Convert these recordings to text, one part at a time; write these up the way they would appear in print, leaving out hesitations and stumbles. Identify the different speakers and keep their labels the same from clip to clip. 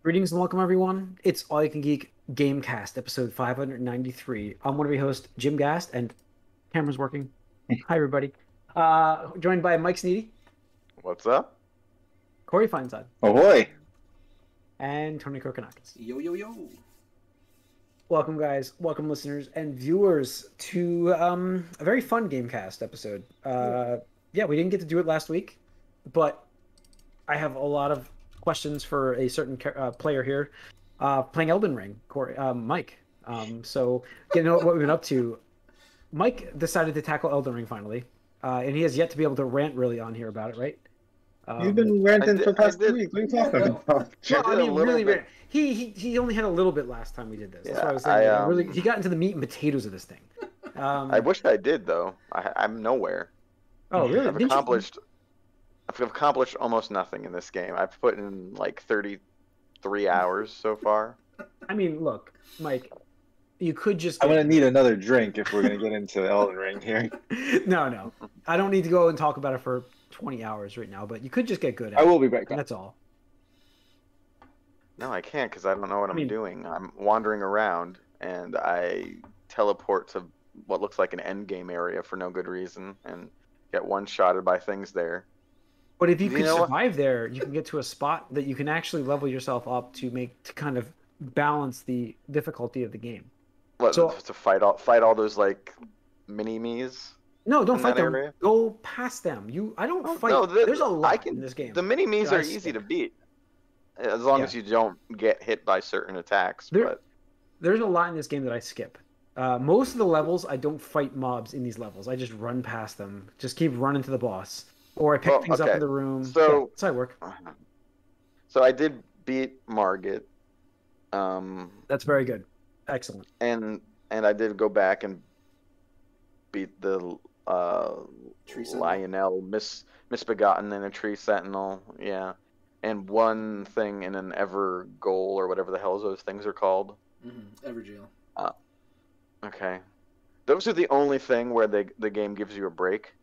Speaker 1: Greetings and welcome, everyone. It's All You Can Geek Gamecast, episode 593. I'm one of your hosts, Jim Gast, and camera's working. Hi, everybody. Joined by Mike Sneedy,
Speaker 2: What's up?
Speaker 1: Corey Feinsod,
Speaker 3: Ahoy!
Speaker 1: and Tony Kokonakis.
Speaker 4: Yo, yo, yo.
Speaker 1: Welcome, guys. Welcome, listeners and viewers, to a very fun Gamecast episode. Yeah, we didn't get to do it last week, but I have a lot of questions for a certain player here playing Elden Ring, Corey, Mike. So, getting what we've been up to. Mike decided to tackle Elden Ring finally, and he has yet to be able to rant really on here about it, right?
Speaker 3: You've been ranting for the past 2 weeks. What are you talking about?
Speaker 1: Well, I mean, really,
Speaker 2: bit.
Speaker 1: he only had a little bit last time we did this. That's
Speaker 2: Yeah,
Speaker 1: what I was saying.
Speaker 2: I,
Speaker 1: Really, he got into the meat and potatoes of this thing.
Speaker 2: I wish I did though. I'm nowhere.
Speaker 1: Oh, really?
Speaker 2: I've accomplished almost nothing in this game. I've put in like 33 hours so far.
Speaker 1: I mean, look, Mike, you could just.
Speaker 3: I'm gonna need another drink if we're gonna get into Elden Ring here.
Speaker 1: No. I don't need to go and talk about it for 20 hours right now, but you could just get good at
Speaker 3: I
Speaker 1: it.
Speaker 3: will be back.
Speaker 1: That's all.
Speaker 2: No, I can't because I don't know what I'm
Speaker 1: mean-
Speaker 2: doing. I'm wandering around and I teleport to what looks like an end game area for no good reason and get one-shotted by things there.
Speaker 1: But if you
Speaker 2: You
Speaker 1: could
Speaker 2: know what?
Speaker 1: survive there, you can get to a spot that you can actually level yourself up to kind of balance the difficulty of the game.
Speaker 2: What,
Speaker 1: So-
Speaker 2: to fight all those like mini-me's?
Speaker 1: No, don't
Speaker 2: In
Speaker 1: fight
Speaker 2: that
Speaker 1: them.
Speaker 2: area?
Speaker 1: Go past them. I don't fight.
Speaker 2: No,
Speaker 1: There's a lot in this game.
Speaker 2: The mini-me's
Speaker 1: that I
Speaker 2: are easy
Speaker 1: skip.
Speaker 2: to beat. As long
Speaker 1: Yeah.
Speaker 2: as you don't get hit by certain attacks.
Speaker 1: There-
Speaker 2: But
Speaker 1: There's a lot in this game that I skip. Most of the levels, I don't fight mobs in these levels. I just run past them. Just keep running to the boss. Or I pick
Speaker 2: Well,
Speaker 1: things up
Speaker 2: okay.
Speaker 1: in the room.
Speaker 2: So-
Speaker 1: Yeah, that's how I work.
Speaker 2: So I did beat Margit, um,
Speaker 1: That's very good. Excellent.
Speaker 2: and I did go back and beat the
Speaker 4: Tree Sentinel.
Speaker 2: Lionel misbegotten in a tree sentinel, yeah, and one thing in an ever goal or whatever the hell those things are called.
Speaker 4: Everjail.
Speaker 2: Okay, those are the only thing where the game gives you a break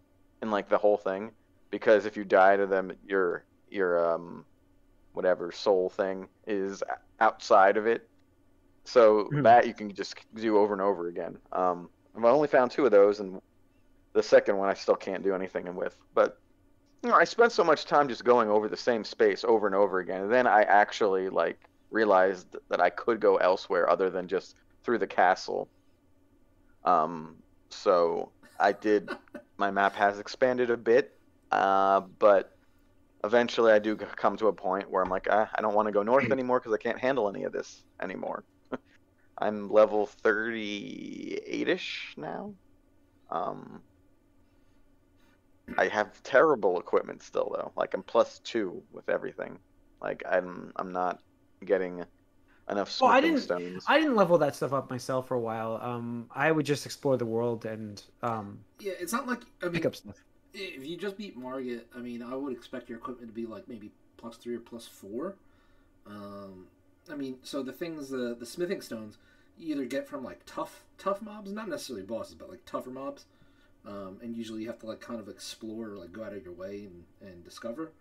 Speaker 2: in like the whole thing, because if you die to them, your whatever soul thing is outside of it. So
Speaker 1: Mhm.
Speaker 2: that you can just do over and over again. I've only found 2 of those, and the second one I still can't do anything with. But I spent so much time just going over the same space over and over again, and then I actually like realized that I could go elsewhere other than just through the castle. So I did. My map has expanded a bit, but eventually I do come to a point where I'm like, I don't want to go north anymore because I can't handle any of this anymore. I'm level 38-ish now. I have terrible equipment still though. Like I'm +2 with everything. Like I'm not getting enough
Speaker 1: Well,
Speaker 2: smithing stones.
Speaker 1: I didn't level that stuff up myself for a while. I would just explore the world and
Speaker 4: Yeah, it's not like
Speaker 1: pick up stuff.
Speaker 4: if you just beat Margit, I would expect your equipment to be like maybe +3 or +4. So the things, the smithing stones, you either get from like tough mobs, not necessarily bosses, but like tougher mobs. And usually you have to like kind of explore, or like go out of your way and discover,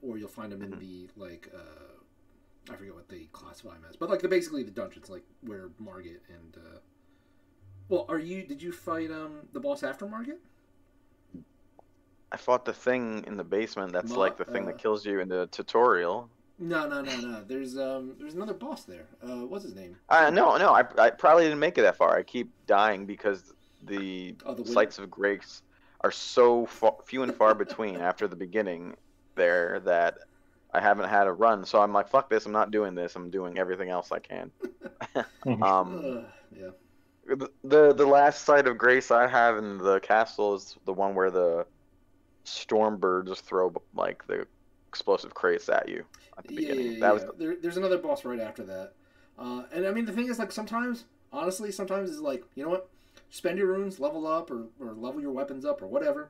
Speaker 4: or you'll find them in the like I forget what they classify them as, but like basically the dungeons, like where Margit and did you fight the boss after Margit?
Speaker 2: I fought the thing in the basement. That's
Speaker 4: Ma-
Speaker 2: like the thing that kills you in the tutorial.
Speaker 4: No. There's another boss there. What's his name?
Speaker 2: No. I probably didn't make it that far. I keep dying because the
Speaker 4: The
Speaker 2: sites of grace are so few and far between after the beginning there that I haven't had a run. So I'm like, fuck this. I'm not doing this. I'm doing everything else I can.
Speaker 4: Yeah.
Speaker 2: The last site of grace I have in the castle is the one where the storm birds throw like the explosive crates at you at the beginning.
Speaker 4: There's another boss right after that. And the thing is, like, sometimes it's like, you know what? Spend your runes, level up, or level your weapons up, or whatever,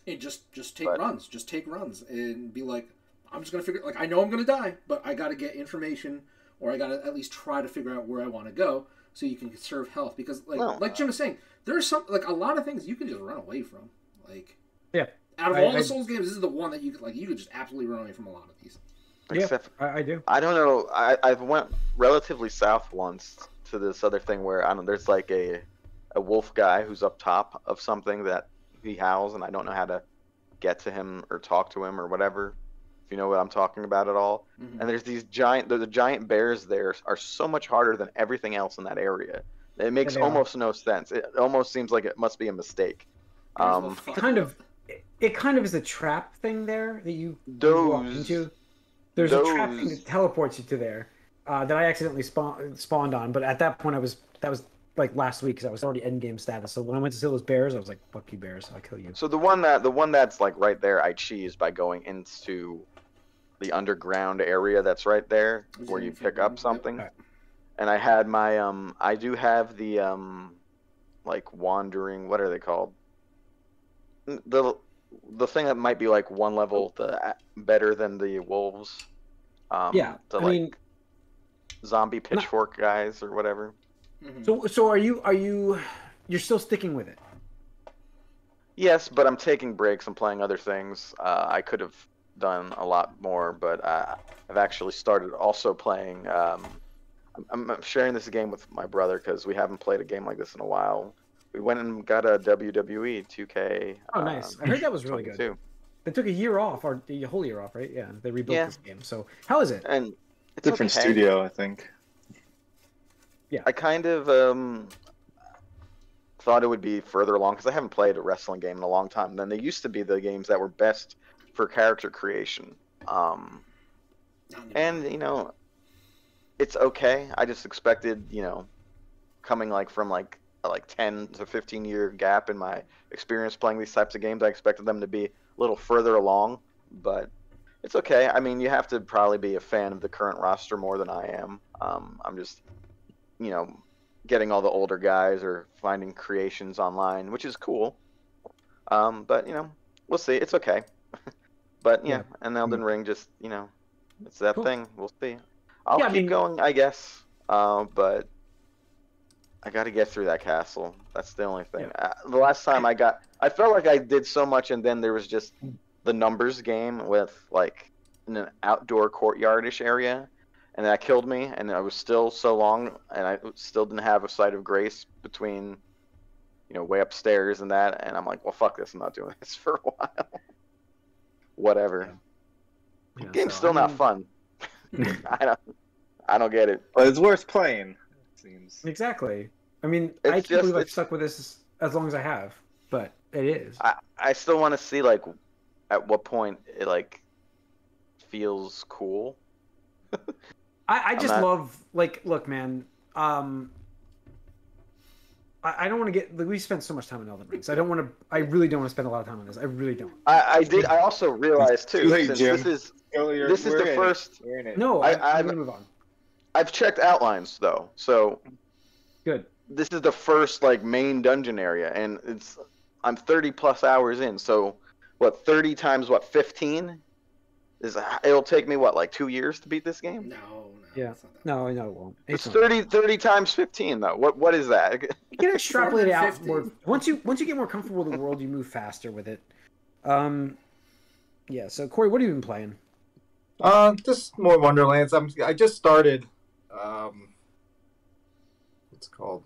Speaker 4: and just take runs. Just take runs and be like, I'm just gonna figure. Like, I know I'm gonna die, but I gotta get information, or I gotta at least try to figure out where I want to go, so you can conserve health. Because like Jim was saying, there's a lot of things you can just run away from. Like,
Speaker 1: Yeah.
Speaker 4: out of all the Souls games, this is the one that you could just absolutely run away from a lot of these.
Speaker 2: Except
Speaker 1: I do.
Speaker 2: I don't know. I've went relatively south once to this other thing where I don't. There's like a wolf guy who's up top of something that he howls, and I don't know how to get to him or talk to him or whatever. If you know what I'm talking about at all.
Speaker 4: Mhm.
Speaker 2: And there's the giant bears there are so much harder than everything else in that area. It makes
Speaker 1: they are.
Speaker 2: almost no sense. It almost seems like it must be a mistake.
Speaker 4: Bears will
Speaker 1: It
Speaker 4: fuck
Speaker 1: kind
Speaker 4: you
Speaker 1: of it kind of is a trap thing there that you walk
Speaker 2: Those
Speaker 1: into. There's a trap thing that teleports you to there that I accidentally spawned on, but at that point that was like last week because I was already end game status. So when I went to see those bears, I was like, "Fuck you, bears! I'll kill you."
Speaker 2: So the one that's like right there, I cheese by going into the underground area that's right there
Speaker 4: Is
Speaker 2: where
Speaker 4: it
Speaker 2: you
Speaker 4: in
Speaker 2: pick
Speaker 4: February?
Speaker 2: up something.
Speaker 1: Yep.
Speaker 2: And I had my I do have the like wandering, what are they called? The thing that might be like one level better than the wolves.
Speaker 1: Yeah,
Speaker 2: the
Speaker 1: I
Speaker 2: like
Speaker 1: mean,
Speaker 2: zombie pitchfork guys or whatever.
Speaker 4: Mhm.
Speaker 1: so are you're still sticking with it?
Speaker 2: Yes, but I'm taking breaks. I'm playing other things. I could have done a lot more, but I've actually started also playing. I'm sharing this game with my brother because we haven't played a game like this in a while. We went and got a WWE 2K.
Speaker 1: Oh, nice! I heard that was really
Speaker 2: 22.
Speaker 1: good. They took a year off, or the whole year off, right? Yeah, they rebuilt
Speaker 2: Yeah.
Speaker 1: this game. So how is it?
Speaker 2: And it's
Speaker 3: Different
Speaker 2: okay.
Speaker 3: studio, I think.
Speaker 2: I kind of thought it would be further along because I haven't played a wrestling game in a long time. Then they used to be the games that were best for character creation. And it's okay. I just expected, coming like from like a 10 to 15 year gap in my experience playing these types of games, I expected them to be a little further along, but it's okay. I mean, you have to probably be a fan of the current roster more than I am. I'm just, getting all the older guys or finding creations online, which is cool. But we'll see. It's okay. But yeah, and Elden Ring just, it's that
Speaker 1: Cool.
Speaker 2: thing. We'll see. I'll keep going, I guess. But I got to get through that castle. That's the only thing. The last time I felt like I did so much, and then there was just the numbers game with like in an outdoor courtyardish area, and that killed me. And I was still so long, and I still didn't have a sight of grace between, way upstairs and that. And I'm like, well, fuck this. I'm not doing this for a while. Whatever.
Speaker 1: Yeah,
Speaker 2: Game's
Speaker 1: so,
Speaker 2: still not fun. I don't get it.
Speaker 3: But it's worth playing, it seems.
Speaker 1: Exactly. I mean,
Speaker 2: It's
Speaker 1: I can't believe I've
Speaker 2: it's-
Speaker 1: stuck with this as long as I have, but it is.
Speaker 2: I still want to see like at what point it like feels cool.
Speaker 1: I just
Speaker 2: not-
Speaker 1: love look, man. I don't want to get. We spent so much time on Elden Ring, so I don't want to. I really don't want to spend a lot of time on this. I really don't.
Speaker 2: I did. I also realized too,
Speaker 3: Too late,
Speaker 2: since
Speaker 3: Jim.
Speaker 2: this is the first.
Speaker 3: We're in it.
Speaker 1: No,
Speaker 2: I'm
Speaker 1: gonna move on.
Speaker 2: I've checked outlines though, so
Speaker 1: Good.
Speaker 2: this is the first like main dungeon area, and I'm 30 plus hours in. So what? 30 times what? 15 is it'll take me what like 2 years to beat this game?
Speaker 4: No.
Speaker 1: Yeah.
Speaker 4: It's not that.
Speaker 1: No, it won't.
Speaker 2: It's
Speaker 1: not.
Speaker 2: 30 times 15 though. What is that?
Speaker 1: You can extrapolate it out
Speaker 4: 450.
Speaker 1: more. Once you get more comfortable with the world, you move faster with it. Yeah. So Corey, what have you been playing?
Speaker 5: Just more Wonderlands. I just started. What's it called?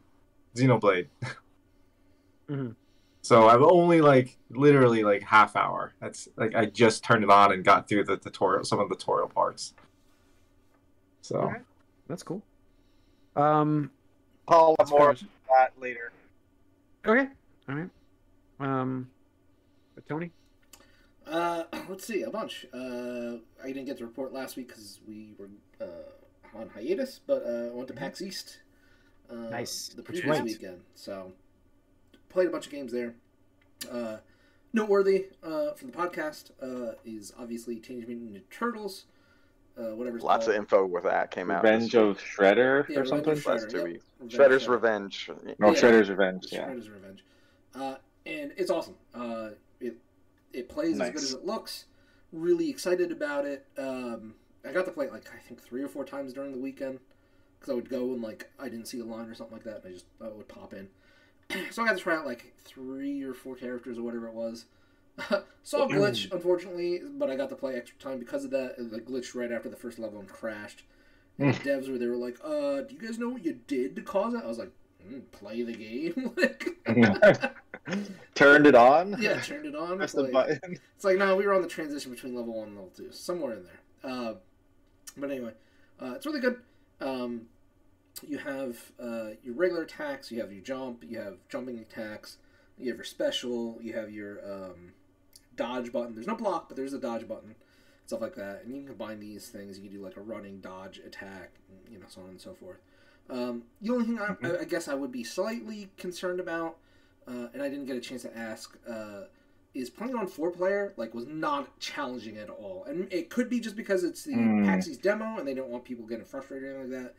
Speaker 5: Xenoblade.
Speaker 1: Mm-hmm.
Speaker 5: So I've only literally half hour. That's I just turned it on and got through the tutorial, some of the tutorial parts. So
Speaker 1: All right. That's cool.
Speaker 3: I'll
Speaker 1: That's
Speaker 3: more
Speaker 1: fair.
Speaker 3: about that later.
Speaker 1: Okay. All right. But Tony?
Speaker 4: Let's see, a bunch. I didn't get to report last week because we were on hiatus, but I went to PAX East.
Speaker 1: Nice.
Speaker 4: The
Speaker 1: That's
Speaker 4: previous
Speaker 1: right.
Speaker 4: weekend. So played a bunch of games there. Noteworthy for the podcast is obviously Teenage Mutant Ninja Turtles. Whatever.
Speaker 2: Lots of info with that came out.
Speaker 3: Revenge of Shredder
Speaker 4: Yeah,
Speaker 3: or
Speaker 4: Revenge
Speaker 3: something?
Speaker 4: of
Speaker 2: last 2
Speaker 4: Shredder,
Speaker 2: weeks.
Speaker 4: Revenge
Speaker 2: Shredder's
Speaker 4: Shredder.
Speaker 2: Revenge.
Speaker 3: No,
Speaker 4: Yeah.
Speaker 3: Shredder's Revenge, yeah.
Speaker 4: Shredder's Revenge. And it's awesome. It plays as good
Speaker 3: Nice.
Speaker 4: as it looks. Really excited about it. I got to play it I think 3 or 4 times during the weekend because I would go and I didn't see a line or something like that, and I would pop in. So I got to try out 3 or 4 characters or whatever it was. Saw a glitch, unfortunately, but I got to play extra time because of that. The glitch right after the first level and crashed. And the devs they were like, do you guys know what you did to cause it? I was like, play the game.
Speaker 6: Turned it on?
Speaker 4: Yeah, turned it on.
Speaker 6: Press the button.
Speaker 4: It's like, no, we were on the transition between level 1 and level 2. Somewhere in there. But anyway, it's really good. You have your regular attacks, you have your jump, you have jumping attacks, you have your special, you have your dodge button. There's no block, but there's a dodge button, stuff like that. And you can combine these things. You can do like a running, dodge, attack, so on and so forth. The only thing I guess I would be slightly concerned about, and I didn't get a chance to ask, is playing on 4-player was not challenging at all. And it could be just because it's the Paxi's demo and they don't want people getting frustrated or anything like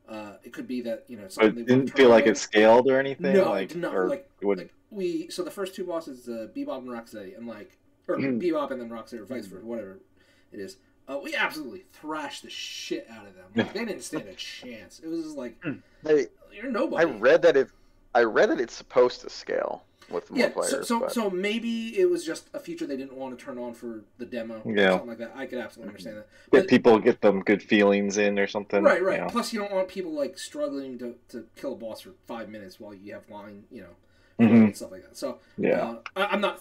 Speaker 4: that. It could be that something
Speaker 6: it didn't feel like it scaled or anything.
Speaker 4: No, it did not. So the first two bosses, Bebop and Rocksteady, and or Bebop and then Rocksteady, or vice versa, whatever it is. We absolutely thrashed the shit out of them. They didn't stand a chance. It was just you're nobody.
Speaker 2: I read that it's supposed to scale with more players.
Speaker 4: So maybe it was just a feature they didn't want to turn on for the demo, or something like that. I could absolutely understand that. Get
Speaker 6: them good feelings in or something.
Speaker 4: Right. Plus, you don't want people struggling to kill a boss for 5 minutes while you have line, and stuff like that. So I'm not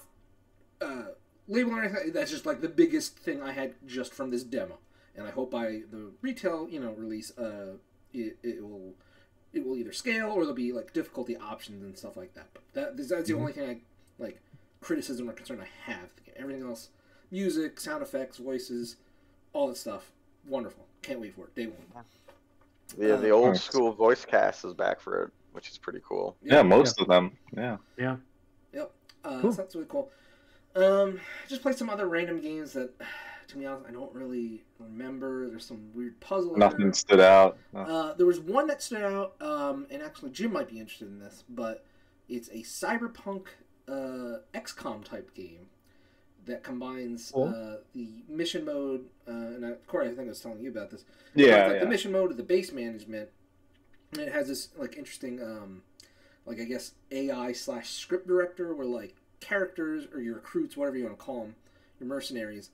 Speaker 4: labeling anything. That's just the biggest thing I had just from this demo, and I hope by the retail release, it will either scale or there'll be difficulty options and stuff like that. But that's the only thing I criticism or concern I have. Everything else, music, sound effects, voices, all that stuff, wonderful. Can't wait for it. Day one.
Speaker 2: Yeah, the old school voice cast is back for it, which is pretty cool.
Speaker 6: Yeah, most of them. Yeah.
Speaker 4: Yep.
Speaker 1: Cool.
Speaker 4: So that's really cool. Just played some other random games that, to be honest, I don't really remember. There's some weird puzzle.
Speaker 6: Nothing stood out.
Speaker 4: There was one that stood out, and actually Jim might be interested in this, but it's a cyberpunk XCOM type game that combines the mission mode, and Corey, I think I was telling you about this. The mission mode of the base management, and it has this interesting, I guess AI/script director where characters or your recruits, whatever you want to call them, your mercenaries.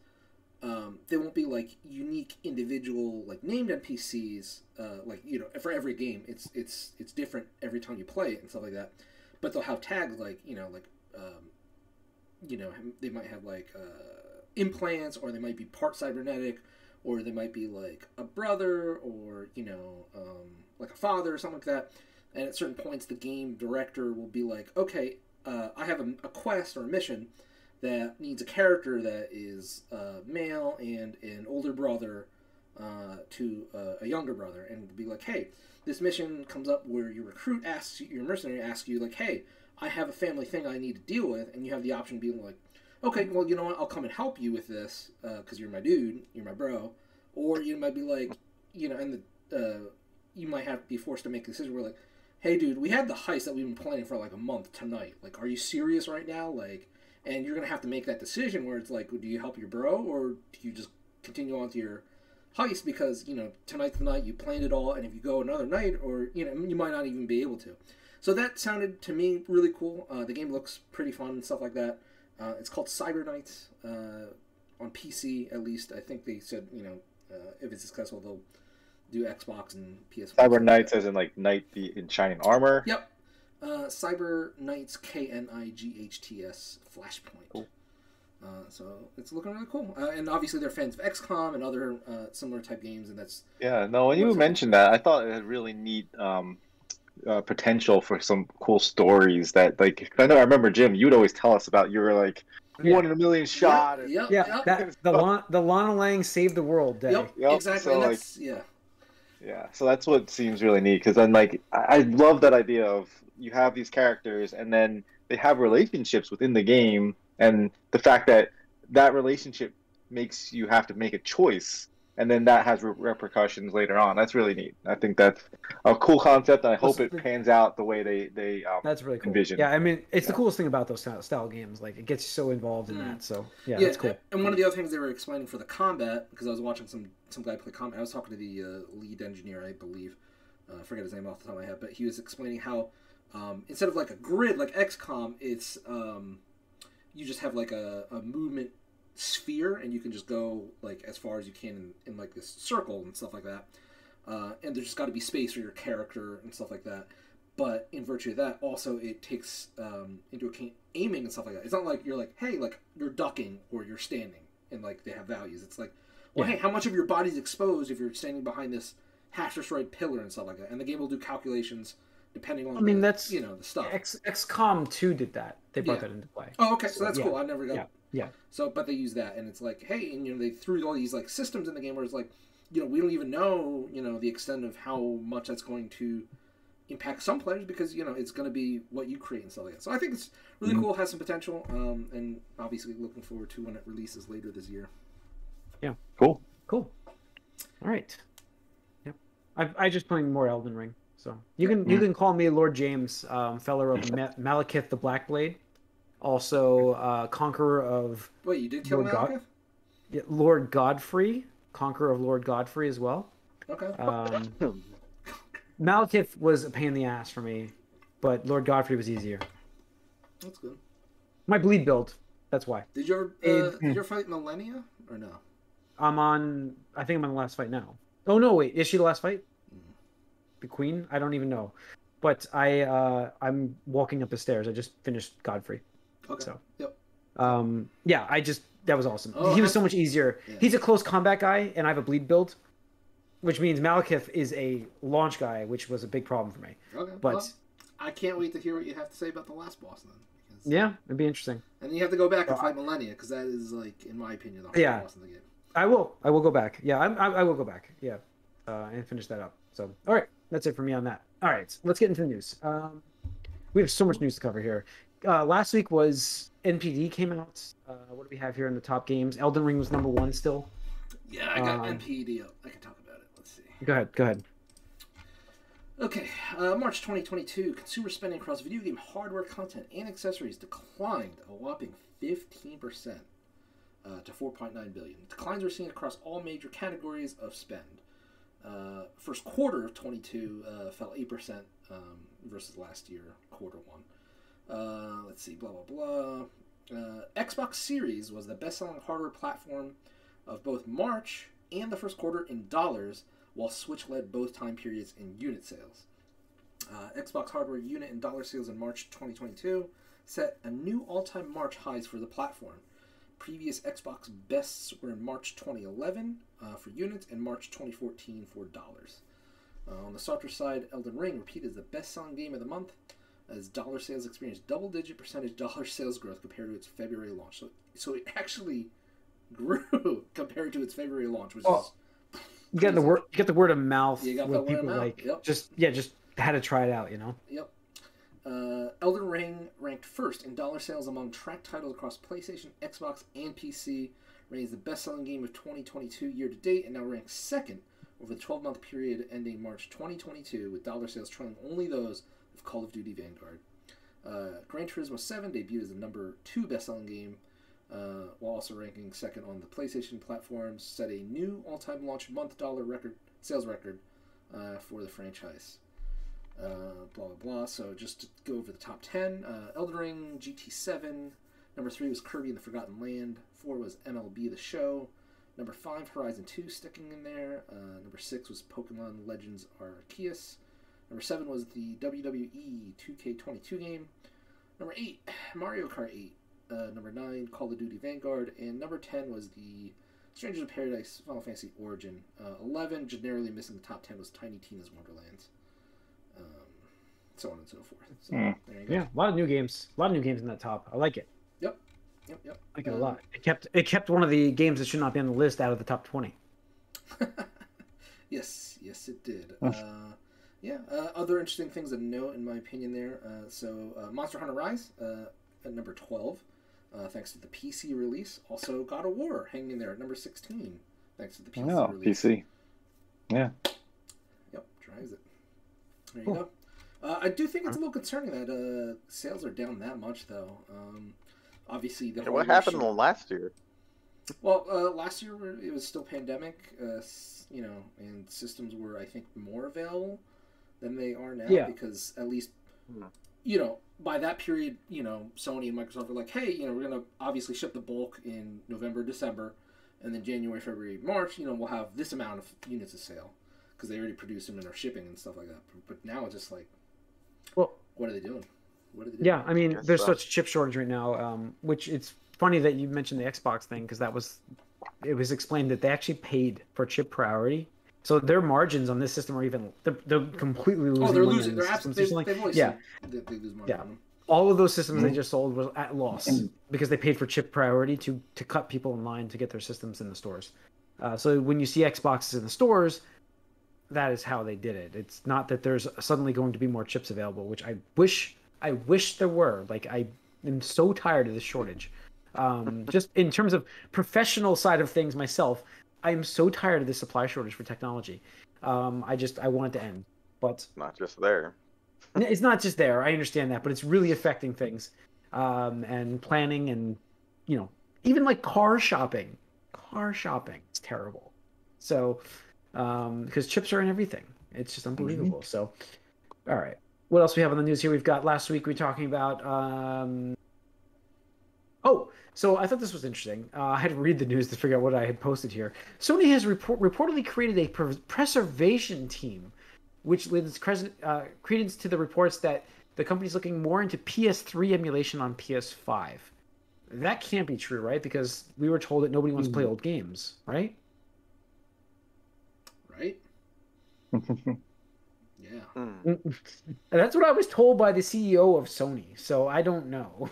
Speaker 4: They won't be unique individual named NPCs for every game. It's different every time you play it and stuff like that. But they'll have tags they might have implants, or they might be part cybernetic, or they might be a brother, or a father or something like that. And at certain points, the game director will be okay, I have a quest or a mission that needs a character that is male and an older brother to a younger brother, and be hey, this mission comes up where your mercenary asks you hey, I have a family thing I need to deal with, and you have the option of being okay, well, you know what, I'll come and help you with this because you're my dude, you're my bro, or you might be and you might have to be forced to make a decision where hey, dude, we had the heist that we've been planning for a month tonight. Are you serious right now? And you're going to have to make that decision where it's do you help your bro, or do you just continue on to your heist because, tonight's the night, you planned it all, and if you go another night, or, you might not even be able to. So that sounded, to me, really cool. The game looks pretty fun and stuff like that. It's called Cyber Knights, on PC, at least. I think they said, if it's successful, they'll do Xbox and PS4.
Speaker 6: Cyber Knights as in, knight in shining armor?
Speaker 4: Yep. Cyber Knights, KNIGHTS, Flashpoint.
Speaker 6: Cool.
Speaker 4: So it's looking really cool. And obviously they're fans of XCOM and other similar type games, and that's...
Speaker 6: Yeah, no, when you mentioned that, I thought it had really neat potential for some cool stories that, I know I remember, Jim, you'd always tell us about your, one in a million shot.
Speaker 1: The Lana Lang Save the World day.
Speaker 4: Yep, exactly.
Speaker 6: So,
Speaker 4: that's,
Speaker 6: Yeah, so that's what seems really neat, because then, I love that idea of you have these characters, and then they have relationships within the game, and the fact that that relationship makes you have to make a choice, and then that has repercussions later on. That's really neat. I think that's a cool concept, and I hope it pans out the way they
Speaker 1: that's really cool.
Speaker 6: envision.
Speaker 1: Yeah, I mean, it's the coolest thing about those style games. It gets you so involved in that. So yeah, that's cool.
Speaker 4: And one of the other things they were explaining for the combat, because I was watching some guy play combat. I was talking to the lead engineer, I believe. I forget his name off the top of my head, but he was explaining how instead of a grid like XCOM, it's you just have like a movement sphere, and you can just go like as far as you can in like this circle and stuff like that. And there's just got to be space for your character and stuff like that. But in virtue of that, also it takes into account aiming and stuff like that. It's not like you're like, hey, like you're ducking or you're standing, and like they have values. It's like, well, hey, how much of your body's exposed if you're standing behind this half-destroyed pillar and stuff like that. And the game will do calculations depending on
Speaker 1: that's
Speaker 4: the stuff.
Speaker 1: XCOM 2 did that. They brought that into play.
Speaker 4: Oh, okay, so that's cool. I never got.
Speaker 1: Yeah.
Speaker 4: So, but they use that, and it's like, hey, and they threw all these like systems in the game where it's like, we don't even know, the extent of how much that's going to impact some players because it's going to be what you create and stuff like that. So I think it's really cool, has some potential, and obviously looking forward to when it releases later this year.
Speaker 1: Yeah.
Speaker 6: Cool.
Speaker 1: All right. Yep. I just playing more Elden Ring, so you can call me Lord James, feller of Malekith the Blackblade, also conqueror of.
Speaker 4: Wait, you did kill Malekith?
Speaker 1: Yeah, Lord Godfrey, conqueror of Lord Godfrey as well.
Speaker 4: Okay.
Speaker 1: Malekith was a pain in the ass for me, but Lord Godfrey was easier.
Speaker 4: That's good.
Speaker 1: My bleed build. That's why.
Speaker 4: Did you ever fight Millennia or no?
Speaker 1: I think I'm on the last fight now. Oh no, wait, is she the last fight? The queen? I don't even know. But I'm walking up the stairs. I just finished Godfrey.
Speaker 4: Okay.
Speaker 1: So.
Speaker 4: Yep.
Speaker 1: That was awesome.
Speaker 4: Oh,
Speaker 1: he was so much easier.
Speaker 4: Yeah.
Speaker 1: He's a close combat guy, and I have a bleed build, which means Malekith is a launch guy, which was a big problem for me.
Speaker 4: Okay.
Speaker 1: But
Speaker 4: well, I can't wait to hear what you have to say about the last boss then. Because,
Speaker 1: yeah, it'd be interesting.
Speaker 4: And then you have to go back and fight Millennia because that is like, in my opinion, the hardest boss in the game.
Speaker 1: I will go back. Yeah, I will go back. Yeah, and finish that up. So, all right, that's it for me on that. All right, let's get into the news. We have so much news to cover here. Last week was NPD came out. What do we have here in the top games? Elden Ring was number 1 still.
Speaker 4: Yeah, I got NPD up. I can talk about it. Let's see.
Speaker 1: Go ahead.
Speaker 4: Okay, March 2022, consumer spending across video game hardware, content, and accessories declined a whopping 15% to $4.9 billion. Declines were seen across all major categories of spend. First quarter of 22 fell 8% versus last year, quarter 1. Let's see, blah, blah, blah. Xbox Series was the best-selling hardware platform of both March and the first quarter in dollars, while Switch led both time periods in unit sales. Xbox hardware unit and dollar sales in March 2022 set a new all-time March highs for the platform. Previous Xbox bests were in March 2011 for units and March 2014 for dollars. On the software side, Elden Ring repeated as the best-selling game of the month, as dollar sales experienced double-digit percentage dollar sales growth compared to its February launch. So it actually grew compared to its February launch, which is
Speaker 1: you get the word of mouth.
Speaker 4: You got
Speaker 1: where
Speaker 4: the word of
Speaker 1: people
Speaker 4: mouth.
Speaker 1: like
Speaker 4: Yep.
Speaker 1: just had to try it out,
Speaker 4: Yep. Elden Ring ranked first in dollar sales among tracked titles across PlayStation, Xbox, and PC. Remains the best-selling game of 2022 year-to-date, and now ranks second over the 12-month period ending March 2022, with dollar sales trailing only those of Call of Duty Vanguard. Gran Turismo 7 debuted as the number 2 best-selling game, while also ranking second on the PlayStation platforms, set a new all-time launch month sales record for the franchise. Blah, blah, blah. So just to go over the top 10, Elden Ring, GT7. Number 3 was Kirby and the Forgotten Land. 4 was MLB The Show. Number 5, Horizon 2 sticking in there. Number 6 was Pokemon Legends Arceus. Number 7 was the WWE 2K22 game. Number 8, Mario Kart 8. Number 9, Call of Duty Vanguard. And number 10 was the Strangers in Paradise Final Fantasy Origin. 11, generally missing the top 10, was Tiny Tina's Wonderlands. So on and so forth. So, there you go.
Speaker 1: Yeah, a lot of new games. A lot of new games in that top. I like it.
Speaker 4: Yep.
Speaker 1: I like it a lot. It kept one of the games that should not be on the list out of the top 20.
Speaker 4: Yes, it did. Other interesting things to note, in my opinion, there. Monster Hunter Rise at number 12, thanks to the PC release. Also, God of War hanging in there at number 16, thanks to the PC release.
Speaker 6: PC. Yeah.
Speaker 4: Yep, drives it. There you go. I do think it's a little concerning that sales are down that much, though. Obviously,
Speaker 2: what happened last year?
Speaker 4: Well, last year it was still pandemic, and systems were, I think, more available than they are now.
Speaker 1: Yeah.
Speaker 4: Because at least by that period, Sony and Microsoft were like, hey, we're going to obviously ship the bulk in November, December, and then January, February, March, we'll have this amount of units to sale because they already produce them and are shipping and stuff like that. But now it's just like,
Speaker 1: well,
Speaker 4: what are they doing?
Speaker 1: Yeah, I mean, there's such a chip shortage right now, which it's funny that you mentioned the Xbox thing because it was explained that they actually paid for chip priority. So their margins on this system are they're completely losing.
Speaker 4: Oh, they're
Speaker 1: money
Speaker 4: losing. They're absolutely. They've always
Speaker 1: yeah.
Speaker 4: They lose money on them.
Speaker 1: All of those systems they just sold was at loss because they paid for chip priority to cut people in line to get their systems in the stores. So when you see Xboxes in the stores, that is how they did it. It's not that there's suddenly going to be more chips available, which I wish there were. Like, I am so tired of this shortage. Just in terms of professional side of things myself, I am so tired of this supply shortage for technology. I want it to end. But
Speaker 2: not just there.
Speaker 1: It's not just there. I understand that, but it's really affecting things and planning and, even like car shopping. Car shopping is terrible. So, because chips are in everything. It's just unbelievable. So, all right. What else we have on the news here? We've got last week we were talking about. So I thought this was interesting. I had to read the news to figure out what I had posted here. Sony has reportedly created a preservation team, which lends credence to the reports that the company's looking more into PS3 emulation on PS5. That can't be true, right? Because we were told that nobody wants to play old games, right?
Speaker 4: Right? Yeah.
Speaker 1: That's what I was told by the CEO of Sony, so I don't know.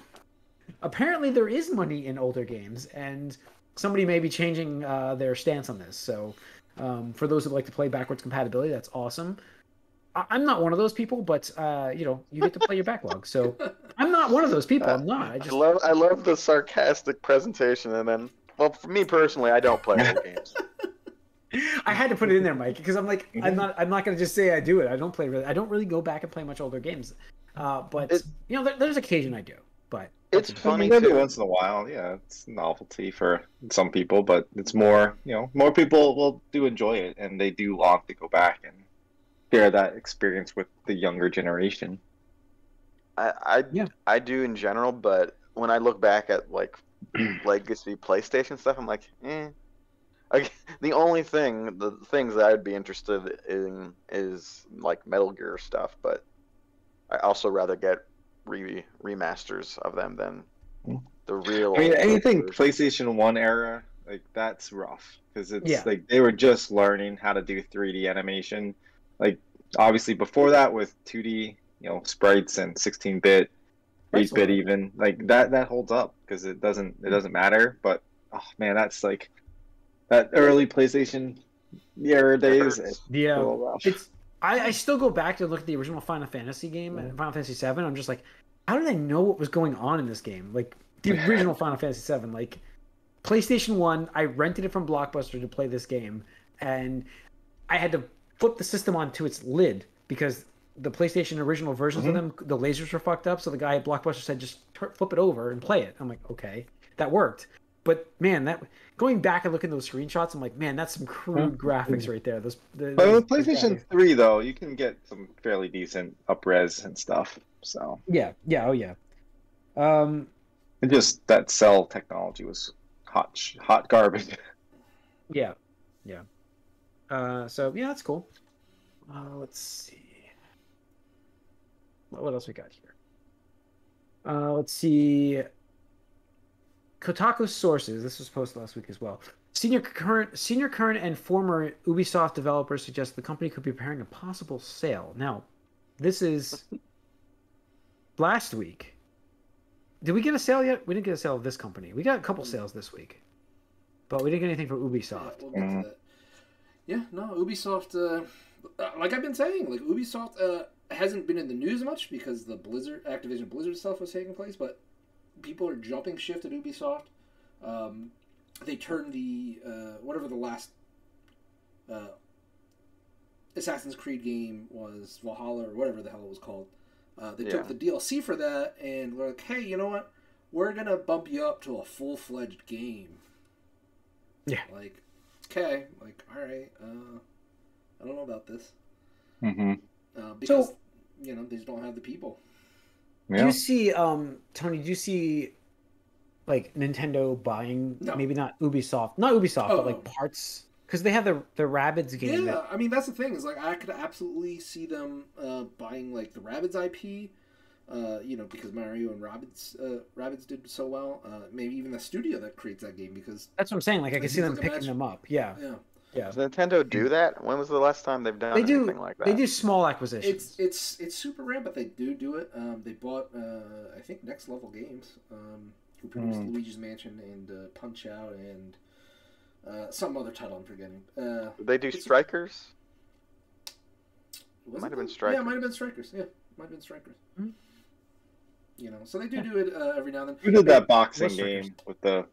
Speaker 1: Apparently there is money in older games, and somebody may be changing their stance on this. So for those who like to play backwards compatibility, that's awesome. I'm not one of those people, but you get to play your backlog. So I'm not one of those people. I'm not.
Speaker 2: I love the sarcastic presentation, and then, well, for me personally, I don't play old games.
Speaker 1: I had to put it in there, Mike, because I'm like, I'm not going to just say I do it. I don't really go back and play much older games. But there's occasion I do. But
Speaker 2: it's funny
Speaker 6: every
Speaker 2: too.
Speaker 6: once in a while. Yeah, it's novelty for some people, but it's more. More people do enjoy it, and they do want to go back and share that experience with the younger generation.
Speaker 2: I do in general, but when I look back at like legacy PlayStation stuff, I'm like, eh. Like, the things that I'd be interested in is like Metal Gear stuff, but I also rather get remasters of them than the real.
Speaker 6: I mean, anything PlayStation 1 era, like, that's rough because it's like they were just learning how to do 3D animation. Like, obviously before that with 2D, sprites and 16-bit, 8-bit even, like that holds up because it doesn't matter. But oh man, that's like that early PlayStation era days.
Speaker 1: Yeah, I still go back to look at the original Final Fantasy game, Final Fantasy VII. I'm just like, how did I know what was going on in this game? Like, the original Final Fantasy VII, like, PlayStation 1, I rented it from Blockbuster to play this game, and I had to flip the system onto its lid because the PlayStation original versions of them, the lasers were fucked up, so the guy at Blockbuster said, just flip it over and play it. I'm like, okay, that worked. But man, going back and looking at those screenshots, I'm like, man, that's some crude graphics right there. But
Speaker 6: with PlayStation 3, though, you can get some fairly decent up-res and stuff. So
Speaker 1: It
Speaker 6: just that cell technology was hot garbage.
Speaker 1: Yeah. So yeah, that's cool. Let's see. What else we got here? Let's see. Kotaku sources. This was posted last week as well. Senior current, and former Ubisoft developers suggest the company could be preparing a possible sale. Now, this is last week. Did we get a sale yet? We didn't get a sale of this company. We got a couple sales this week, but we didn't get anything for Ubisoft.
Speaker 4: Yeah, we'll get to that. Yeah, no, Ubisoft. Like I've been saying, like Ubisoft hasn't been in the news much because the Activision Blizzard stuff was taking place, but people are jumping shift at Ubisoft. They turned the whatever the last Assassin's Creed game was, Valhalla or whatever the hell it was called. They took the DLC for that and were like, hey, you know what? We're gonna bump you up to a full-fledged game.
Speaker 1: Yeah.
Speaker 4: Like, okay, like, all right. I don't know about this.
Speaker 6: Mm-hmm.
Speaker 4: Because they just don't have the people.
Speaker 1: Do
Speaker 6: Yeah.
Speaker 1: you see, Tony? Do you see like Nintendo buying
Speaker 4: No.
Speaker 1: maybe not Ubisoft, but
Speaker 4: Oh.
Speaker 1: like parts because they have the Rabbids game.
Speaker 4: Yeah, I mean that's the thing is like I could absolutely see them buying like the Rabbids IP, because Mario and Rabbids did so well. Maybe even the studio that creates that game because
Speaker 1: That's what I'm saying. Like I can see them
Speaker 4: like a
Speaker 1: picking
Speaker 4: match.
Speaker 1: them up. Yeah,
Speaker 4: Yeah,
Speaker 1: yeah.
Speaker 2: Does Nintendo do that? When was the last time they've done
Speaker 1: They do.
Speaker 2: anything like that?
Speaker 1: They do small acquisitions.
Speaker 4: it's super rare, but they do it. They bought I think Next Level Games, who produced Luigi's Mansion and Punch Out and some other title I'm forgetting.
Speaker 2: Did they do Strikers?
Speaker 4: Was
Speaker 2: Might
Speaker 4: it
Speaker 2: have been
Speaker 4: them?
Speaker 2: Strikers.
Speaker 4: Yeah, it might have been Strikers. Yeah, might have been Strikers.
Speaker 1: Mm-hmm.
Speaker 4: So they do it every now and then.
Speaker 6: Who did that boxing
Speaker 1: Most Strikers.
Speaker 6: game with the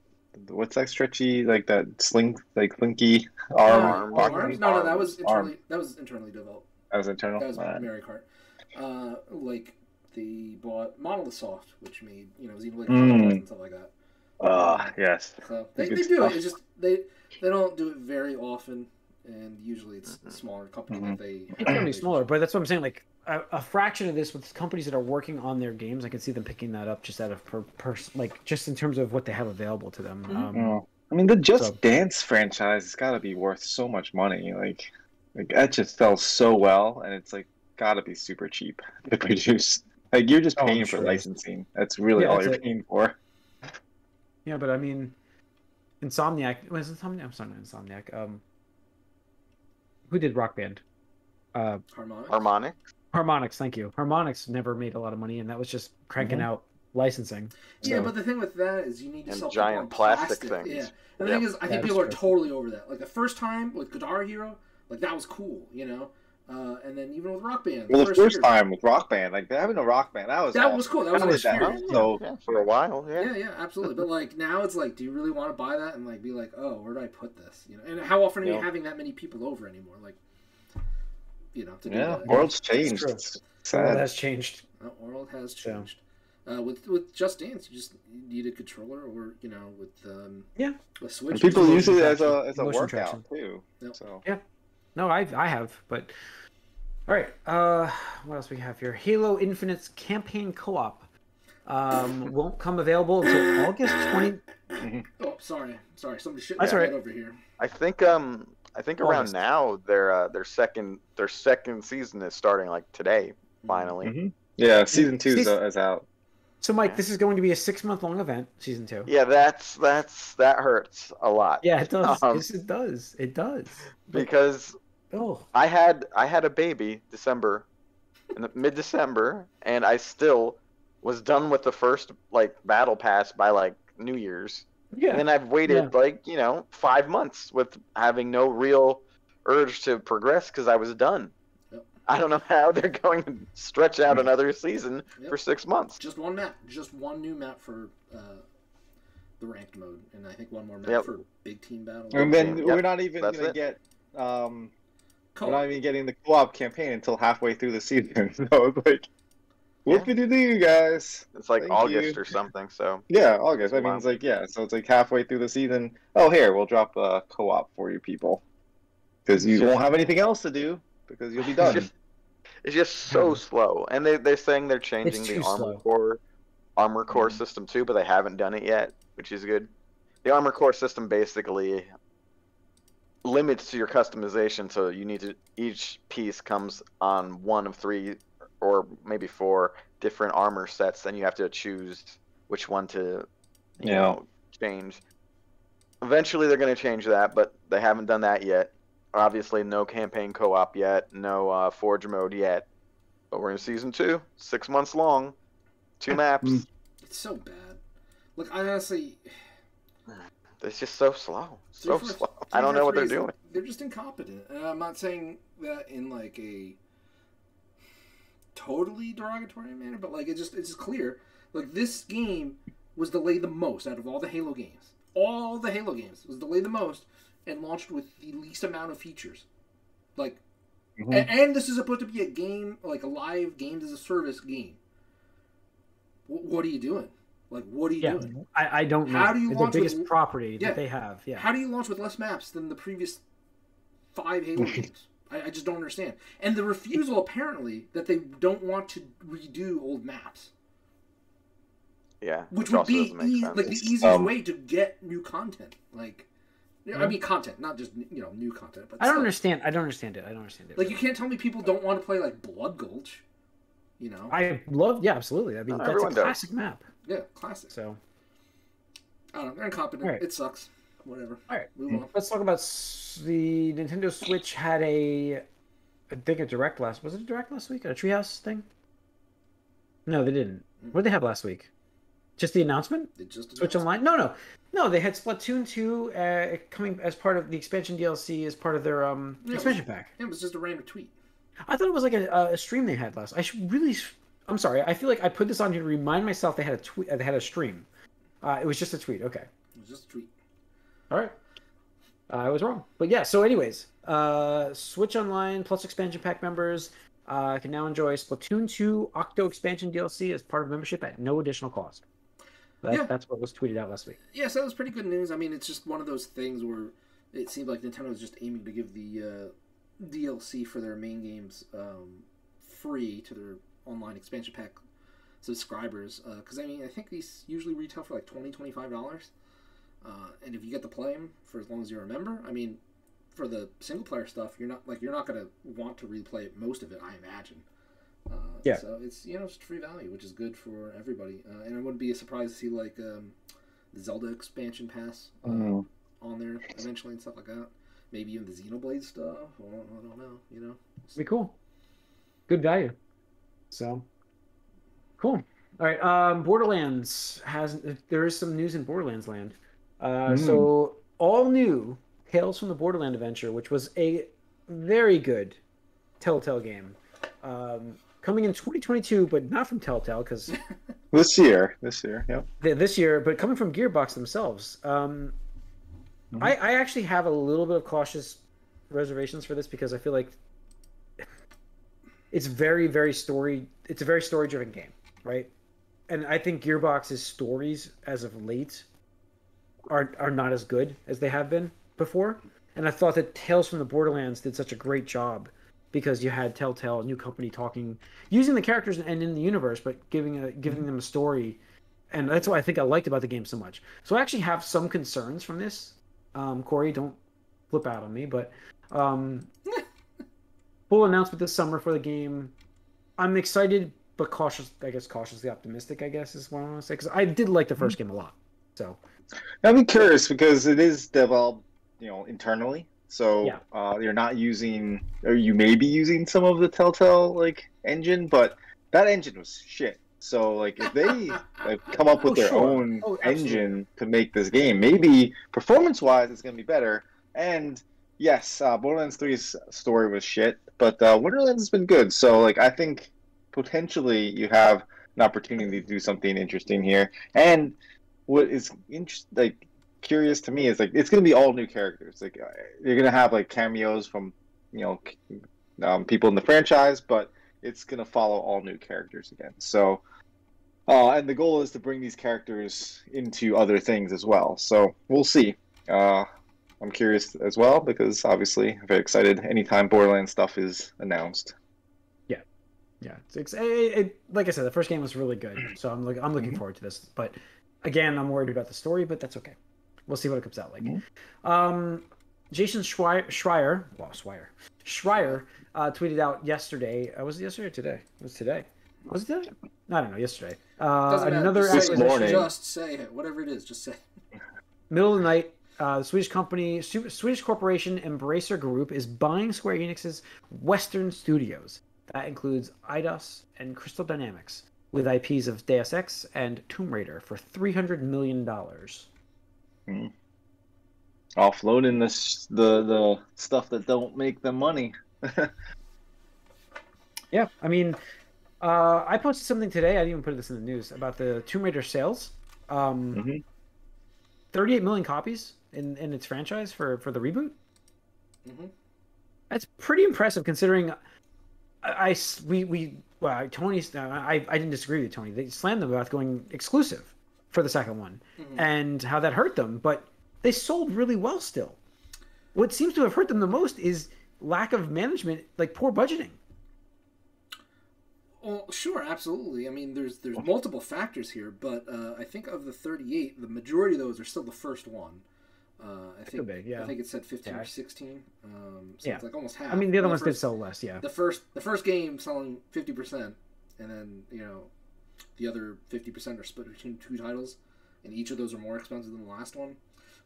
Speaker 6: what's that stretchy like that slinky arm?
Speaker 2: Arm.
Speaker 4: No, that was
Speaker 6: Arm.
Speaker 4: internally developed.
Speaker 6: That was internal.
Speaker 4: That was Mario Kart. Like they bought Monolith Soft, which made Xenoblade Chronicles and stuff like that.
Speaker 6: Yes.
Speaker 4: So they
Speaker 6: Good
Speaker 4: do
Speaker 6: stuff.
Speaker 4: it. It's just they don't do it very often, and usually it's a smaller company that they.
Speaker 1: It's gonna be smaller, but that's what I'm saying. Like a fraction of this with companies that are working on their games, I can see them picking that up just out of like just in terms of what they have available to them.
Speaker 6: I mean, the Just Dance franchise has got to be worth so much money. Like that just sells so well, and it's like got to be super cheap to produce. Like you're just paying for licensing. That's really all you're paying for.
Speaker 1: Yeah, but I mean, Insomniac. Was Insomniac? I'm sorry, not Insomniac. Who did Rock Band?
Speaker 2: Harmonix.
Speaker 1: Harmonix. Thank you. Harmonix never made a lot of money, and that was just cranking out licensing.
Speaker 4: Yeah,
Speaker 1: So-
Speaker 4: but the thing with that is you need to
Speaker 2: And
Speaker 4: sell
Speaker 2: giant
Speaker 4: people on
Speaker 2: plastic things.
Speaker 4: Yeah, and the thing is, I think
Speaker 1: That is
Speaker 4: people are
Speaker 1: true.
Speaker 4: totally over that. Like the first time with Guitar Hero, like that was cool, and then even with Rock Band.
Speaker 6: Well, the first
Speaker 4: year-
Speaker 6: time with Rock Band, like having a Rock Band, that was
Speaker 4: cool. That was an experience.
Speaker 6: So
Speaker 2: Yeah, for a while.
Speaker 4: Yeah, yeah, absolutely. But like now, it's like, do you really want to buy that and like be like, oh, where do I put this? And how often are you having that many people over anymore? Like, to do that.
Speaker 6: world's changed.
Speaker 1: true.
Speaker 6: It's
Speaker 1: The world
Speaker 6: sad.
Speaker 1: has changed.
Speaker 4: The world has changed. With Just Dance, you just need a controller, or with a Switch.
Speaker 6: And people
Speaker 1: Motion
Speaker 6: use it as
Speaker 1: traction.
Speaker 6: a
Speaker 1: Motion
Speaker 6: workout
Speaker 1: traction.
Speaker 6: too.
Speaker 4: Yep.
Speaker 6: So
Speaker 1: No, I have, but all right. What else we have here? Halo Infinite's campaign co-op won't come available until August 20.
Speaker 4: Oh, sorry. Somebody shit
Speaker 1: That's all right.
Speaker 4: over here.
Speaker 2: I think around
Speaker 1: August.
Speaker 2: now their second season is starting like today finally.
Speaker 6: yeah, season 2 is out.
Speaker 1: So, Mike, this is going to be a 6-month-long event, season 2.
Speaker 2: Yeah, that hurts a lot.
Speaker 1: Yeah, it does. Yes, it does. It does.
Speaker 2: Because
Speaker 1: Oh,
Speaker 2: I had a baby mid-December, and I still was done with the first like battle pass by like New Year's.
Speaker 1: yeah.
Speaker 2: And then I've waited 5 months with having no real urge to progress because I was done.
Speaker 4: Yep.
Speaker 2: I don't know how they're going to stretch out another season for 6 months.
Speaker 4: Just one map. Just one new map for the ranked mode, and I think one more map for big team battle.
Speaker 6: And then
Speaker 2: Yep,
Speaker 6: we're not even
Speaker 2: that's
Speaker 6: gonna
Speaker 2: it.
Speaker 6: get
Speaker 4: Co-op.
Speaker 6: we're not even getting the co-op campaign until halfway through the season. So it's like, whoopie-doo, guys.
Speaker 2: It's like
Speaker 6: Thank
Speaker 2: August
Speaker 6: you.
Speaker 2: or something. So
Speaker 6: Yeah, August. I mean,
Speaker 2: Wow.
Speaker 6: it's like, so it's like halfway through the season. Oh, here, we'll drop a co-op for you people. Because you won't have anything else to do, because you'll be done.
Speaker 2: it's just so slow. And they're saying they're changing
Speaker 1: It's
Speaker 2: the
Speaker 1: too slow.
Speaker 2: armor core system too, but they haven't done it yet, which is good. The armor core system basically limits your customization, so you need to each piece comes on one of 3 or maybe 4 different armor sets, then you have to choose which one to change. Eventually they're going to change that, but they haven't done that yet. Obviously no campaign co-op yet, no forge mode yet, but we're in season 2, 6 months long, 2 maps.
Speaker 4: It's so bad. Look, I honestly,
Speaker 2: It's just so slow. So
Speaker 4: 343
Speaker 2: slow. I don't know what they're
Speaker 4: is-
Speaker 2: doing.
Speaker 4: They're just incompetent, and I'm not saying that in like a totally derogatory manner, but like it's just clear. Like this game was delayed the most out of all the Halo games. All the Halo games was delayed the most and launched with the least amount of features. Like, and this is supposed to be a game, like a live games as a service game. What are you doing? Like, what are you doing?
Speaker 1: I don't know.
Speaker 4: How do you
Speaker 1: the
Speaker 4: launch
Speaker 1: biggest
Speaker 4: with-
Speaker 1: property
Speaker 4: Yeah.
Speaker 1: that they have? Yeah.
Speaker 4: How do you launch with less maps than the previous 5 Halo games? I just don't understand. And the refusal, apparently, that they don't want to redo old maps.
Speaker 2: Yeah,
Speaker 4: which would
Speaker 2: also
Speaker 4: be
Speaker 2: doesn't make sense.
Speaker 4: like the easiest way to get new content. Like, I mean, content, not just new content. But
Speaker 1: I don't understand. I don't understand it.
Speaker 4: Like, you can't tell me people don't want to play like Blood Gulch.
Speaker 1: I love. Yeah, absolutely. I mean, that's a classic map.
Speaker 4: Yeah, classic.
Speaker 1: So,
Speaker 4: I don't know. They're incompetent.
Speaker 1: Right.
Speaker 4: It sucks. Whatever.
Speaker 1: All right.
Speaker 4: Move on.
Speaker 1: Let's talk about the Nintendo Switch had I think a direct last. Was it a direct last week? A Treehouse thing? No, they didn't. What did they have last week? Just the announcement? Switch Online? No. They had Splatoon 2 coming as part of the expansion DLC as part of their expansion pack.
Speaker 4: It was just a random tweet.
Speaker 1: I thought it was like a stream they had last. I'm sorry. I feel like I put this on here to remind myself they had a tweet. They had a stream. It was just a tweet. Okay.
Speaker 4: It was just a tweet.
Speaker 1: All right. I was wrong. But yeah. So, anyways, Switch Online plus expansion pack members can now enjoy Splatoon 2 Octo expansion DLC as part of membership at no additional cost. That's what was tweeted out last week.
Speaker 4: Yeah, so that was pretty good news. I mean, it's just one of those things where it seemed like Nintendo was just aiming to give the DLC for their main games free to their online expansion pack subscribers. Because, I mean, I think these usually retail for like $20, $25. And if you get to play them for as long as you're a member, I mean, for the single player stuff, you're not going to want to replay most of it, I imagine.
Speaker 1: Yeah.
Speaker 4: So it's just free value, which is good for everybody. And it wouldn't be a surprise to see like the Zelda expansion pass on there eventually and stuff like that. Maybe even the Xenoblade stuff. Or, I don't know.
Speaker 1: Be cool. Good value. So cool. All right. Borderlands there is some news in Borderlands land. So all new Tales from the Borderland adventure, which was a very good Telltale game. Coming in 2022, but not from Telltale, because
Speaker 6: this year, yep.
Speaker 1: This year, but coming from Gearbox themselves. I actually have a little bit of cautious reservations for this because I feel like it's very, very It's a very story-driven game, right? And I think Gearbox's stories, as of late, are not as good as they have been before. And I thought that Tales from the Borderlands did such a great job. Because you had Telltale, a new company, using the characters and in the universe, but giving them a story, and that's what I think I liked about the game so much. So I actually have some concerns from this. Corey, don't flip out on me, but full announcement this summer for the game. I'm excited, but cautious. I guess cautiously optimistic. I guess is what I want to say because I did like the first game a lot. So
Speaker 6: I'm curious because it is developed, internally. So you're not using, or you may be using some of the Telltale engine, but that engine was shit. So if they come up with their own engine to make this game, maybe performance-wise it's gonna be better. And yes, Borderlands 3's story was shit, but Wonderlands has been good. So I think potentially you have an opportunity to do something interesting here. And what is curious to me is it's going to be all new characters. You're going to have cameos from people in the franchise, but it's going to follow all new characters again. So and the goal is to bring these characters into other things as well. So we'll see. I'm curious as well because obviously I'm very excited anytime Borderlands stuff is announced.
Speaker 1: Yeah. Like I said, the first game was really good, so I'm looking forward to this. But again, I'm worried about the story, but that's okay. We'll see what it comes out like. Jason Schreier tweeted out yesterday. Was it yesterday or today? It was today. Was it today? I don't know. Yesterday. Another
Speaker 4: this morning. Just say it. Whatever it is, just say it.
Speaker 1: Middle of the night. The Swedish corporation Embracer Group is buying Square Enix's Western studios. That includes Eidos and Crystal Dynamics, with IPs of Deus Ex and Tomb Raider for $300 million.
Speaker 6: Offloading the stuff that don't make them money.
Speaker 1: Yeah, I mean, I posted something today. I didn't even put this in the news about the Tomb Raider sales. 38 million copies in its franchise for the reboot. That's pretty impressive considering. Tony's. I didn't disagree with Tony. They slammed them about going exclusive for the second one and how that hurt them, but they sold really well still. What seems to have hurt them the most is lack of management, poor budgeting.
Speaker 4: Well, sure, absolutely. I mean, there's multiple factors here, but I think of the 38, the majority of those are still the first one. I think it said 15 or 16. So it's like almost half.
Speaker 1: I mean, the other ones did sell less. Yeah.
Speaker 4: The first game selling 50%, and then the other 50% are split between 2 titles, and each of those are more expensive than the last one.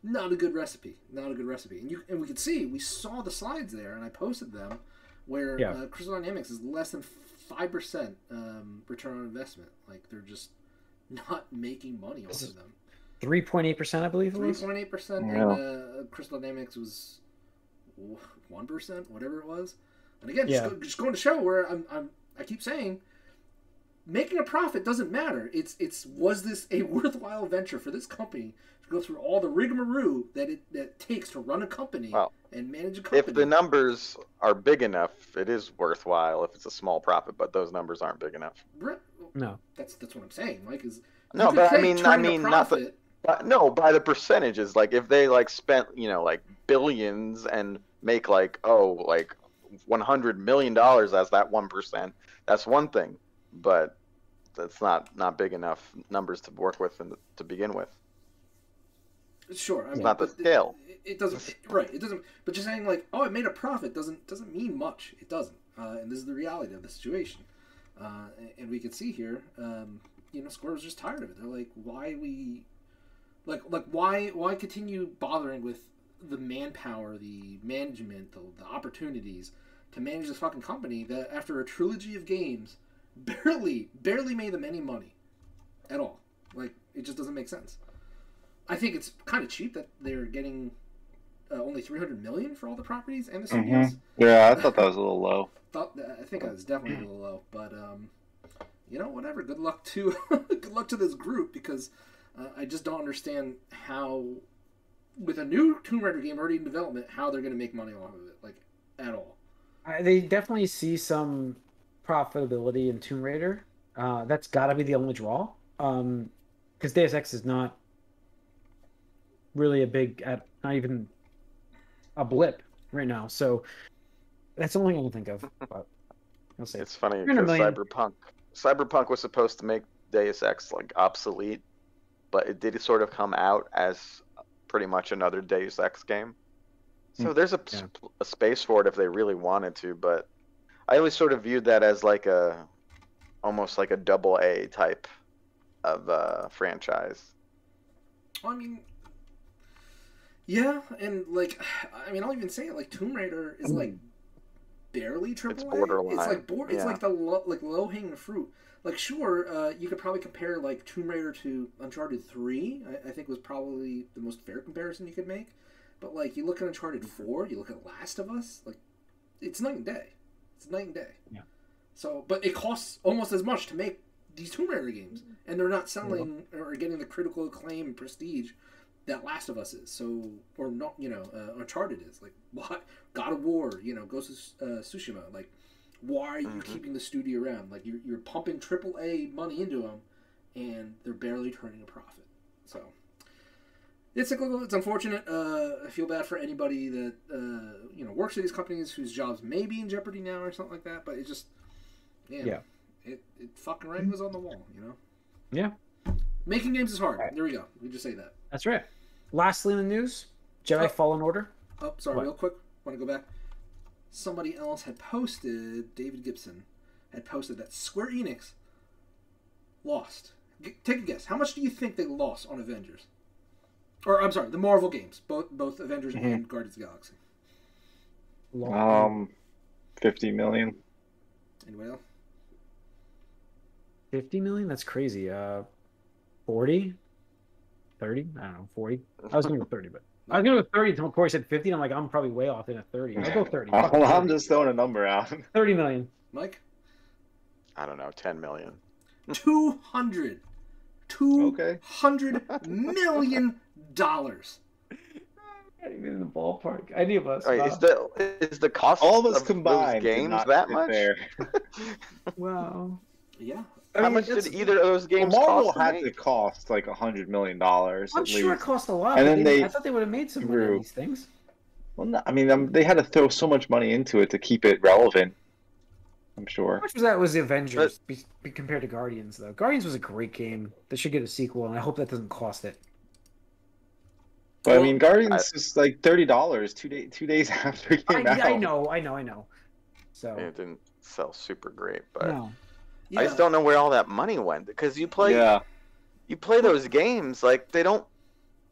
Speaker 4: Not a good recipe. Not a good recipe. And we saw the slides there, and I posted them, where Crystal Dynamics is less than 5% return on investment. Like, they're just not making money off of them.
Speaker 1: 3.8%, I believe it was.
Speaker 4: 3.8%, and Crystal Dynamics was 1%, whatever it was. And again, just going to show where I keep saying, making a profit doesn't matter. It's was this a worthwhile venture for this company to go through all the rigmarole that it takes to run a company and manage a company?
Speaker 2: If the numbers are big enough, it is worthwhile. If it's a small profit, but those numbers aren't big enough.
Speaker 1: No,
Speaker 4: that's what I'm saying. Like,
Speaker 2: but I mean, not the. No, by the percentages. Like, if they spent like billions and make $100 million as that 1%, that's one thing. But that's not big enough numbers to work with and to begin with.
Speaker 4: Sure,
Speaker 2: it's not the scale.
Speaker 4: It doesn't. Right, it doesn't. But just saying it made a profit doesn't mean much. It doesn't. And this is the reality of the situation. And we can see here, Square was just tired of it. They're like, why we. Why continue bothering with the manpower, the management, the opportunities to manage this fucking company that after a trilogy of games barely made them any money at all? Like, it just doesn't make sense. I think it's kind of cheap that they're getting only $300 million for all the properties and the studios.
Speaker 6: Yeah, I thought that was a little low.
Speaker 4: I think that was definitely a little low, but whatever. Good luck to this group, because I just don't understand how, with a new Tomb Raider game already in development, how they're going to make money off of it, at all.
Speaker 1: They definitely see some profitability in Tomb Raider. That's got to be the only draw, because Deus Ex is not really not even a blip right now. So that's the only thing I can think of. But I'll say
Speaker 2: it's funny because Cyberpunk was supposed to make Deus Ex obsolete, but it did sort of come out as pretty much another Deus Ex game. So there's a space for it if they really wanted to, but I always sort of viewed that as almost like a double A type of franchise.
Speaker 4: Well, I mean, yeah, and I'll even say it, Tomb Raider is barely AAA.
Speaker 2: It's borderline.
Speaker 4: It's like the low hanging fruit. Sure, you could probably compare Tomb Raider to Uncharted 3. I think was probably the most fair comparison you could make. But you look at Uncharted 4, you look at Last of Us, it's night and day. It's night and day.
Speaker 1: Yeah.
Speaker 4: So, but it costs almost as much to make these Tomb Raider games, and they're not selling or getting the critical acclaim and prestige that Last of Us is. So, or not, Uncharted is. What? God of War, Ghost of Tsushima, why are you keeping the studio around? You're pumping AAA money into them, and they're barely turning a profit. So it's cyclical. It's unfortunate. I feel bad for anybody that works at these companies whose jobs may be in jeopardy now or something like that. But it just, it fucking writing was on the wall.
Speaker 1: Yeah.
Speaker 4: Making games is hard. Right. There we go. We just say that.
Speaker 1: That's right. Lastly in the news, Jedi Fallen Order.
Speaker 4: Oh, sorry. Real quick. Want to go back? Somebody else had posted, David Gibson, had posted that Square Enix lost. Take a guess. How much do you think they lost on Avengers? Or, I'm sorry, the Marvel games. Both Avengers and Guardians of the
Speaker 6: Galaxy. 50 million.
Speaker 4: Anybody else?
Speaker 1: 50 million? That's crazy. 40? 30? I don't know, 40? I was going to go 30, but... I was going to go 30 until Corey said 50, and I'm like, I'm probably way off in a 30. I'll go 30.
Speaker 6: Well, I'm just throwing a number out.
Speaker 1: 30 million.
Speaker 4: Mike?
Speaker 2: I don't know, 10 million.
Speaker 4: 200. $200 million.
Speaker 1: Even in the ballpark. Any of us.
Speaker 2: Right, is the cost
Speaker 6: all of us
Speaker 2: of
Speaker 6: combined
Speaker 2: those games that much?
Speaker 1: Wow.
Speaker 4: Yeah.
Speaker 2: How much did either of those games
Speaker 6: Marvel
Speaker 2: cost?
Speaker 6: Had to cost $100 million.
Speaker 1: I'm sure it cost a lot.
Speaker 6: And then
Speaker 1: I thought they would have made some money on these things.
Speaker 6: Well, no, I mean, they had to throw so much money into it to keep it relevant. I'm sure.
Speaker 1: How much was that was the Avengers compared to Guardians, though? Guardians was a great game. That should get a sequel, and I hope that doesn't cost it.
Speaker 6: But I mean, Guardians is like $30 two days after it came out.
Speaker 1: I know. So
Speaker 2: It didn't sell super great, but
Speaker 1: no.
Speaker 4: Yeah.
Speaker 2: I just don't know where all that money went because you play those games like they don't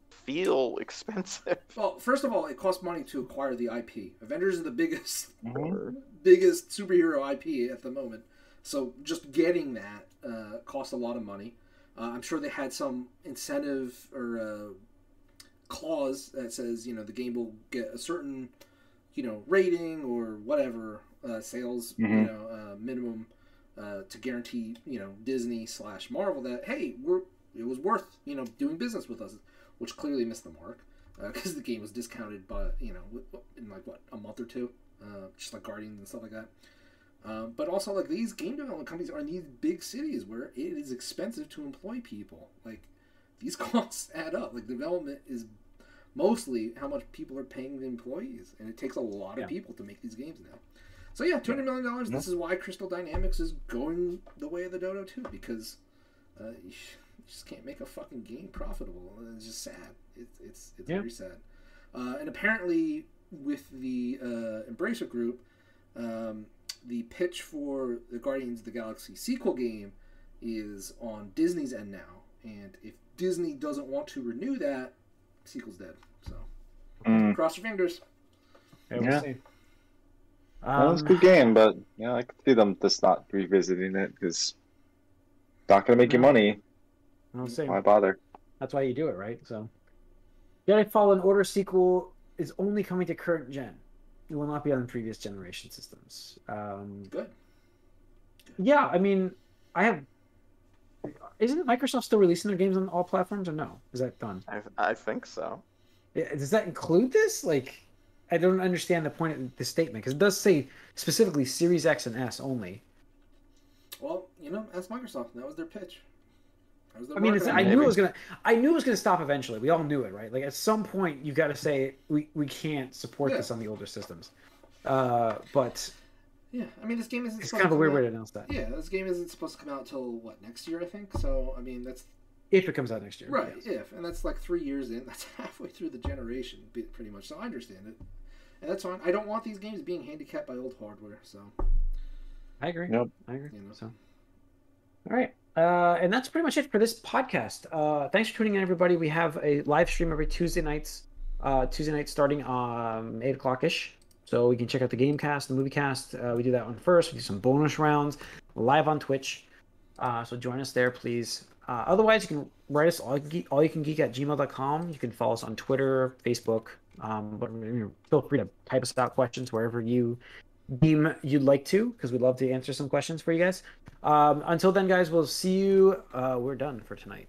Speaker 2: feel expensive.
Speaker 4: Well, first of all, it costs money to acquire the IP. Avengers is the biggest
Speaker 6: Mhm.
Speaker 4: biggest superhero IP at the moment. So just getting that costs a lot of money. I'm sure they had some incentive or clause that says, the game will get a certain, rating or whatever sales, minimum to guarantee, Disney/Marvel that, hey, it was worth, doing business with us, which clearly missed the mark because the game was discounted by, in like a month or two, just like Guardians and stuff like that. But also, like, these game development companies are in these big cities where it is expensive to employ people. Like, these costs add up. Like, development is mostly how much people are paying the employees, and it takes a lot of people to make these games now. So yeah, $200 million. This is why Crystal Dynamics is going the way of the dodo too, because you just can't make a fucking game profitable. It's just sad. It's very sad. And apparently, with the Embracer Group, the pitch for the Guardians of the Galaxy sequel game is on Disney's end now, and if Disney doesn't want to renew that, sequel's dead. So cross your fingers.
Speaker 1: We'll see.
Speaker 6: Well, it's a good game, but I could see them just not revisiting it because it's not going to make you money.
Speaker 1: We'll see.
Speaker 6: Why bother?
Speaker 1: That's why you do it, right? So, Jedi Fallen Order sequel is only coming to current gen. It will not be on previous generation systems.
Speaker 4: Good.
Speaker 1: Yeah, I mean, isn't Microsoft still releasing their games on all platforms, or no? Is that done?
Speaker 2: I think so.
Speaker 1: Does that include this? Like, I don't understand the point of the statement because it does say specifically Series X and S only.
Speaker 4: Well, ask Microsoft. That was their pitch.
Speaker 1: I mean, I knew it was gonna stop eventually. We all knew it, right? Like, at some point, you got to say we can't support this on the older systems. But
Speaker 4: yeah, I mean, this game isn't.
Speaker 1: It's kind of a weird way to announce that.
Speaker 4: Yeah, this game isn't supposed to come out till next year, I think. So I mean, that's
Speaker 1: if it comes out next year,
Speaker 4: right?
Speaker 1: Yes.
Speaker 4: And that's like 3 years in. That's halfway through the generation, pretty much. So I understand it, and that's fine. I don't want these games being handicapped by old hardware. So
Speaker 1: I agree.
Speaker 6: Nope.
Speaker 1: I agree. So all right. And that's pretty much it for this podcast. Thanks for tuning in, everybody. We have a live stream every Tuesday nights starting 8 o'clock ish. So we can check out the Gamecast, the Moviecast. We do that one first. We do some bonus rounds live on Twitch. So join us there, please. Otherwise, you can write us allyoucangeek@gmail.com. You can follow us on Twitter, Facebook. But feel free to type us out questions wherever you deem you'd like to, because we'd love to answer some questions for you guys. Until then, guys, we'll see you. We're done for tonight.